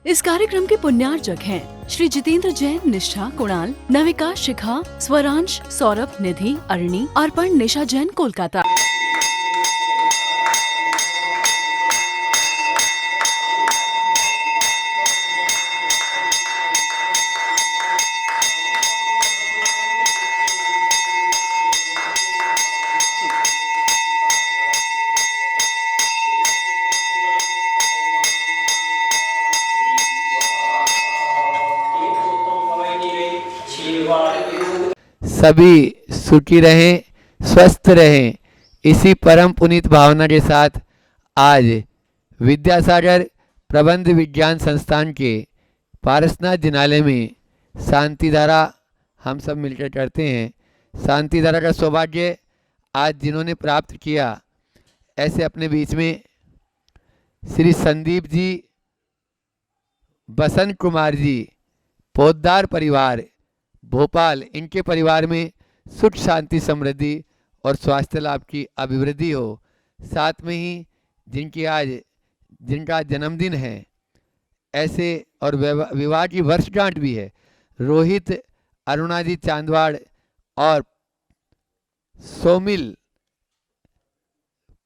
इस कार्यक्रम के पुण्यार्जक हैं श्री जितेंद्र जैन, निष्ठा, कुणाल, नविका, शिखा, स्वरांश, सौरभ, निधि, अरणी, अर्पण, निशा जैन, कोलकाता। सभी सुखी रहें, स्वस्थ रहें, इसी परम पुनीत भावना के साथ आज विद्यासागर प्रबंध विज्ञान संस्थान के पारसनाथ जिनालय में शांति धारा हम सब मिलकर करते हैं। शांति धारा का सौभाग्य आज जिन्होंने प्राप्त किया, ऐसे अपने बीच में श्री संदीप जी, बसंत कुमार जी, पोद्दार परिवार भोपाल, इनके परिवार में सुख, शांति, समृद्धि और स्वास्थ्य लाभ की अभिवृद्धि हो। साथ में ही जिनका जन्मदिन है ऐसे और विवाह की वर्षगांठ भी है, रोहित अरुणा जी चांदवाड़ और सोमिल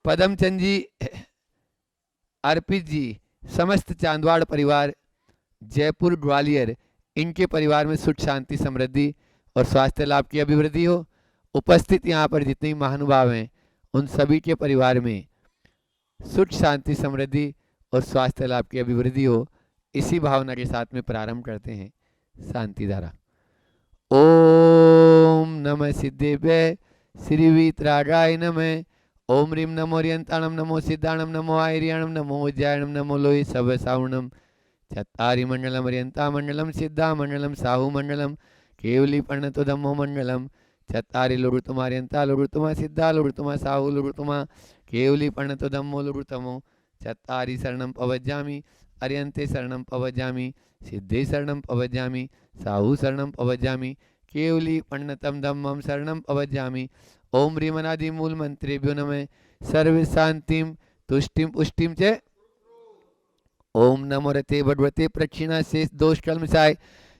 पदमचंद जी, अर्पित जी, समस्त चांदवाड़ परिवार जयपुर ग्वालियर, इनके परिवार में सुख, शांति, समृद्धि और स्वास्थ्य लाभ की अभिवृद्धि हो। उपस्थित यहाँ पर जितने महानुभाव हैं उन सभी के परिवार में सुख, शांति, समृद्धि और स्वास्थ्य लाभ की अभिवृद्धि हो। इसी भावना के साथ में प्रारंभ करते हैं शांति धारा। ओम नमः सिद्धेभ्य श्री वीतरागाय नमः। ओम ह्रीं नमो रियंताणम, नमो सिद्धाणम, नमो आयर्याणम, नमो उज्जायणम, नमो लोहि सब सावणम। चत्तारि मंडलम रियंता मंडलम, सिद्धा मंडलम, साहू मंडलम, केवली पर्णतो धम्मो मंडलम। चत्तारि लुगुतुमा रियंता लुगुतुमा, सिद्धा लुगुतुमा, साहू लुगुतुमा, केवली पर्णतो धम्मो लुगुतमो। चत्तारि शरणं पवज्जामि, अर्यन्ते शरणं पवज्जामि, सिद्धे शरणं पवज्जामि, साहू शरणं पवज्जामि, केवली पर्णतं धम्मं शरणं पवज्जामि। ओम ह्रीमनादि मूल मंत्रेभ्यो नमः। सर्व शांतिं तुष्टिं पुष्टिं च। ओम नमो रते भगवते प्रक्षिणा शेष दोष कलमसाय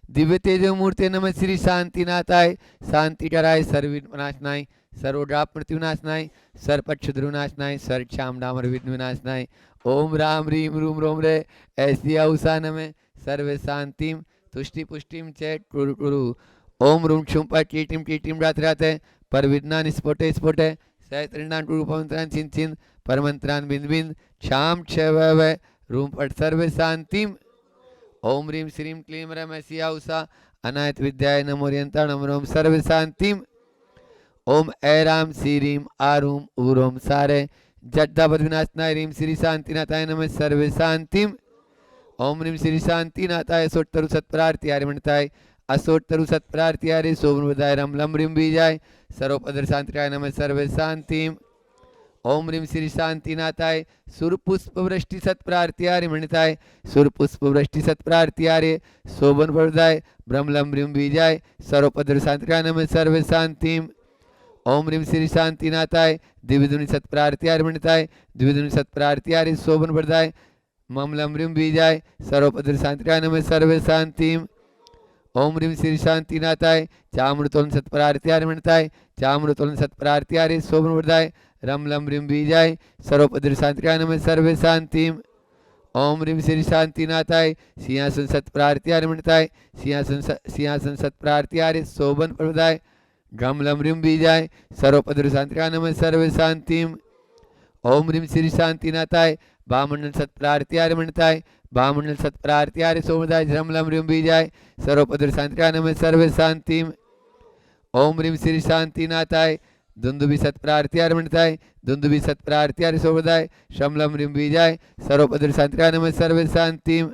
दिव्य तेजो मूर्ते नमः श्री शांतिनाथाय, शांति कराय, सर्वविघ्ननाशनाय, सर्वोग्राप मृत्युनाशनाय, सर्वपक्षद्रुनाशनाय, सर्वक्षाम डामर विघ्नविनाशनाय। ओम राम ह्रीं रूम रोम रे ऐसी औसा नमः। सर्व शांतिं तुष्टि पुष्टिं च कुरु कुरु। ओम रूम क्षुम्पा कीटिम कीटिम रात रात पर विद्नान स्फोटे स्फोटे सहस्रनान कुरु पवित्रान छिन छिन परमंत्रान बिंद बिंद क्षाम क्षय रूम पट सर्व शांतिम। ओम ह्रीं श्रीं क्लीं रम ऐसी औसा अनायत विद्याय नमो रियंता नम रोम सर्व शांतिम। ओम ऐराम श्रीं आरूम ऊरोम सारे जड्डा बद्विनाशनाय ह्रीं श्री शांतिनाथाय नमः सर्व शांतिम। ओम ह्रीं श्री शांतिनाथाय सोट्तरु सत्प्रार्थियारि मणिताय असोट्तरु सत्प्रार्थियारि शोभनवदाय रम लम ह्रीं बीजाय सर्वपदर शांतिकाय नमः सर्व शांतिम। ओम ह्रीं श्री शांतिनाथाय सुरपुष्प वृष्टि सत्प्रार्थियारि मणिताय सुरपुष्प वृष्टि सत्प्रार्थियारि शोभन वरदाय ब्रह्मलम ह्रीं बीजाय सर्वपदर शांतिकाय नमः सर्व शांतिम। ओम ह्रीं श्री शांतिनाथाय दिव्यधुनि सत्प्रार्थियारि मणिताय दिव्यधुनि सत्प्रार्थियारि शोभन वरदाय ममलम ह्रीं बीजाय सर्वपदर शांतिकाय नमः सर्व शांतिम। ओम ह्रीं श्री शांतिनाथाय चामृतोलन सत्प्रार्थियारि मणिताय चामृतोलन सत्प्रार्थियारि शोभन वरदाय रम लम ह्रीं बीजाय सर्वपदर शांतिकाय नमः सर्व शांतिम। ओम ह्रीं श्री शांतिनाथाय सिंहासन सत्प्रार्थियारि मणिताय सिंहासन सत्प्रार्थियारि शोभन प्रदाय गम लम ह्रीं बीजाय सर्वपदर शांतिकाय नमः सर्व शांतिम। ओम ह्रीं श्री शांतिनाथाय वामंडल सत्प्रार्थियारि मणिताय वामंडल सत्प्रार्थियारि शोभदाय रम लम ह्रीं बीजाय सर्वपदर शांतिकाय नमः सर्व शांतिम। ओम ह्रीं श्री शांतिनाथाय दुंदुभि सत्प्रार्थियारि मणिताय दुंदुभि सत्प्रार्थियारि शोभदाय शमलम ह्रीं बीजाय सर्वपदर शांतिकाय नमः सर्व शांतिम।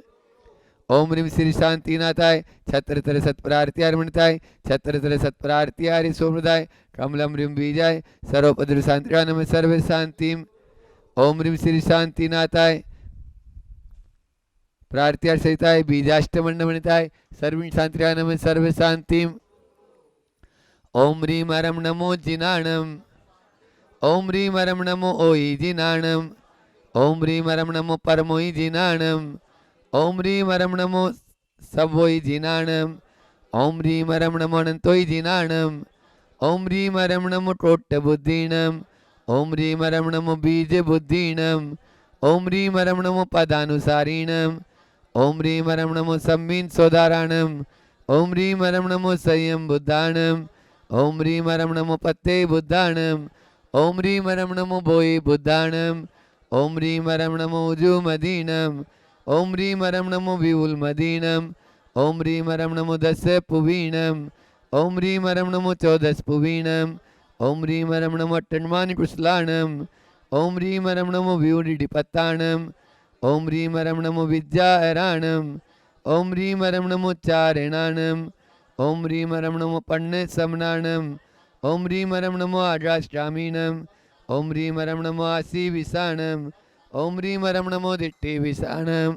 ओम ह्रीं श्री शांतिनाथाय छत्रतर सत्प्रार्थियारि मणिताय छत्रतर सत्प्रार्थियारि शोभदाय कमलम ह्रीं बीजाय सर्वपदर शांतिकाय नमः सर्व शांतिम। ओम ह्रीं श्री शांतिनाथाय प्रार्थियारि सहिताय बीजाष्टमंड मणिताय सर्व शांतिकाय नमः सर्व शांतिम। ओम ह्रीं हरम नमो जिनाणम ओम ह्रीं हरम नमो ओई जिनाणम ओम ह्रीं हरम नमो परमोई जिनाणम ओम ह्रीं हरं नमो सवोई जिनाणम। ओम ह्रीं हरं नमो अनंतोई जिनाणम। ओम ह्रीं हरं नमो टोट्ट बुद्धीणम। ओम ह्रीं हरं नमो बीज बुद्धीणम। ओम ह्रीं हरं नमो पदानुसारीणम। ओम ह्रीं हरं नमो सम्मीन सोदाराणम। ओम ह्रीं हरं नमो संयम बुद्धाणम। ओम ह्रीं हरं नमो पत्ते बुद्धाणम। ओम ह्रीं हरं नमो भोई बुद्धाणम। ओम ह्रीं हरं नमो उजू मदीनम। ओम ह्रीं हरं नमो विउल मदीनम। ओम ह्रीं हरं नमो दस पुवीणम। ओम ह्रीं हरं नमो चौदस पुवीणम। ओम ह्रीं हरं नमो अट्टन्मानि कुशलाणम। ओम ह्रीं हरं नमो विउडिपत्ताणम। ओम ह्रीं हरं नमो विद्याहराणम। ओम ह्रीं हरं नमो चारणाणम। ओम ह्रीं हरं नमो पण्य समनाणम। ओम ह्रीं हरं नमो आजाष्टामीणम। ओम ह्रीं हरं नमो आसी विसाणम। ओम ह्रीं हरं नमो दिट्टि विसाणम।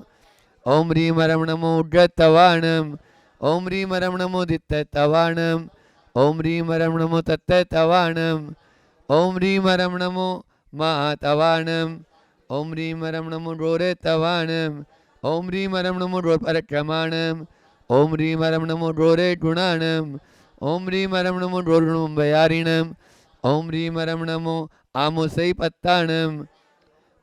ओम ह्रीं हरं नमो उड्डतवाणम। ओम ह्रीं हरं नमो दित्ततवाणम। ओम ह्रीं हरं नमो तत्ततवाणम। ओम ह्रीं हरं नमो महातवाणम। ओम ह्रीं हरं नमो रोरेतवाणम। ओम ह्रीं हरं नमो रोपरक्रमाणम। ओम ह्रीं हरं नमो रोरे गुणाणम। ओम ह्रीं हरं नमो रोरुणुम्बयारिणम। ओम ह्रीं हरं नमो आमोसई पत्ताणम।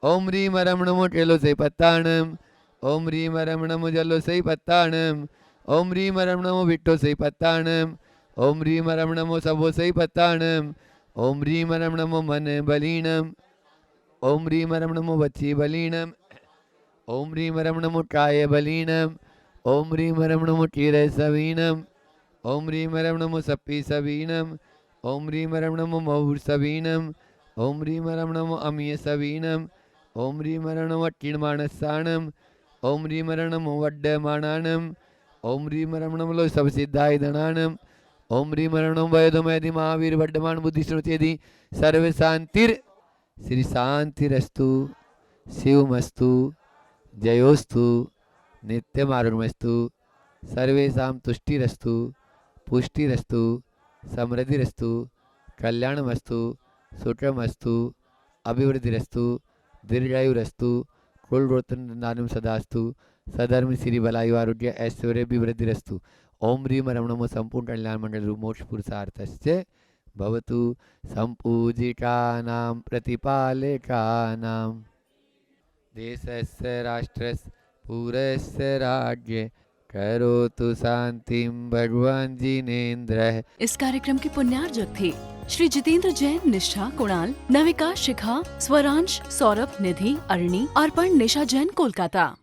ओम ह्रीं हरं नमो टेलोसई पत्ताणम। ओम ह्रीं हरं नमो जलोसई पत्ताणम। ओम ह्रीं हरं नमो विट्टोसई पत्ताणम। ओम ह्रीं हरं नमो सबोसई पत्ताणम। ओम ह्रीं हरं नमो मन बलीणम। ओम ह्रीं हरं नमो वची बलीणम। ओम ह्रीं हरं नमो काय बलीणम। ओम ह्रीं हरं नमो क्षीरसवीणम। ओम ह्रीं हरं नमो सप्पी सवीणम। ओम ह्रीं हरं नमो महुर सवीणम। ओम ह्रीं हरं नमो अमीय सवीणम। ओम ह्रीं हरं नमो अट्टिणमानसाणम। ओम ह्रीं हरं नमो वड्डमाणाणम। ओम ह्रीं हरं नमो लो सबसिद्धाय धनाणम। ओम ह्रीं हरं नमो वैदमयदि महावीर वड्डमान बुद्धिश्रुत्यदि सर्व शांतिर। श्री शांतिरस्तु। शिवमस्तु। जयोस्तु। नित्यमारुणमस्तु। सर्वेषां तुष्टिरस्तु। पुष्टिरस्तु। समृद्धिरस्तु। कल्याणमस्तु। सुखमस्तु। अभिवृद्धिरस्तु। दीर्घायुरस्तु। कुलरोत्तम सदास्तु। सधर्म श्री बलायु आरोग्य ऐश्वर्य विवृद्धिरस्तु। ओम ह्रीं हरं नमो संपूर्ण कल्याण मंडल मोक्ष पुरुषार्थस्य भवतु। संपूजितानां प्रतिपालकानां देशस्य राष्ट्रस्य पूरस्य राज्ये करोतु शांतिं भगवान जिनेन्द्रः। इस कार्यक्रम के पुण्यार्जक थे श्री जितेंद्र जैन, निष्ठा कुणाल, नविका शिखा, स्वरांश, सौरभ, निधि, अरणी, अर्पण, निशा जैन, कोलकाता।